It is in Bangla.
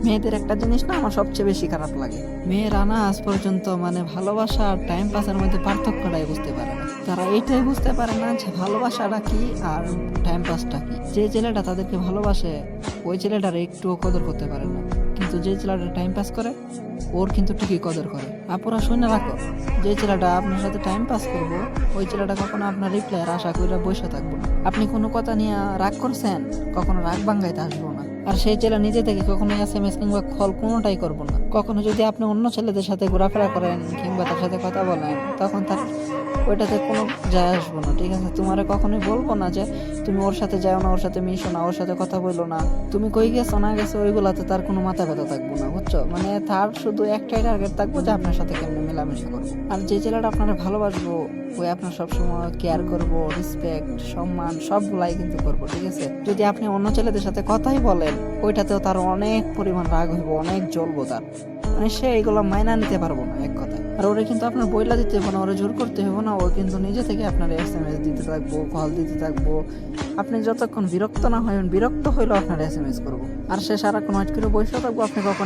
মেয়েদের একটা জিনিস না আমার সবচেয়ে বেশি খারাপ লাগে, মেয়েরা না আজ পর্যন্ত মানে ভালোবাসা আর টাইম পাসের মধ্যে পার্থক্যটাই বুঝতে পারে না। তারা এইটাই বুঝতে পারে না যে ভালোবাসাটা কি আর টাইম পাসটা কি। যে ছেলেটা তাদেরকে ভালোবাসে ওই ছেলেটার একটুও কদর করতে পারে না, কিন্তু যে ছেলেটা টাইম পাস করে ওর কিন্তু ঠিকই কদর করে। আপুরা শুনে রাখো, যে ছেলেটা আপনার সাথে টাইম পাস করবো ওই ছেলেটা কখনো আপনার রিপ্লাইয়ের আশা করে বসে থাকবো না। আপনি কোনো কথা নিয়ে রাগ করছেন, কখনো রাগ ভাঙ্গাইতে আসবো না। আর সেই ছেলে নিজে থেকে কখনো SMS কিংবা কল কোনোটাই করবো না। কখনো যদি আপনি অন্য ছেলেদের সাথে ঘোরাফেরা করেন কিংবা তার সাথে কথা বলেন, তখন তার ওইটাতে কোনো যায় আসবো না, ঠিক আছে? তোমারে কখনোই বলবো না যে তুমি ওর সাথে যাও না, ওর সাথে মিশো না, ওর সাথে কথা বললো না, তুমি কই গেছো না গেছো ওইগুলাতে তার কোনো মাথা ব্যথা থাকবো না, বুঝছো? মানে তার শুধু একটাই টার্গেট থাকবো যে আপনার সাথে কেমনে মেলামেশা করবো। আর যে ছেলেটা আপনারা ভালোবাসবো ওই আপনার সবসময় কেয়ার করবো, রেসপেক্ট, সম্মান সবগুলাই কিন্তু করবো, ঠিক আছে? যদি আপনি অন্য ছেলেদের সাথে কথাই বলেন ওইটাতেও তার অনেক পরিমাণ রাগ হইব, অনেক জ্বলবো তার, মানে সে এইগুলো মাইনা নিতে পারবো না এক কথা। আর ওরে কিন্তু আপনার বইলা দিতে হবে না, ওরে জোর করতে হবে না, ও কিন্তু নিজে থেকে আপনার SMS দিতে থাকবো, কল দিতে থাকবো। আপনি যতক্ষণ বিরক্ত না হবেন, বিরক্ত হইলেও আপনার SMS করবো। আর সে সারাক্ষণ ওয়েট করে বসে থাকবো, আপনি কখন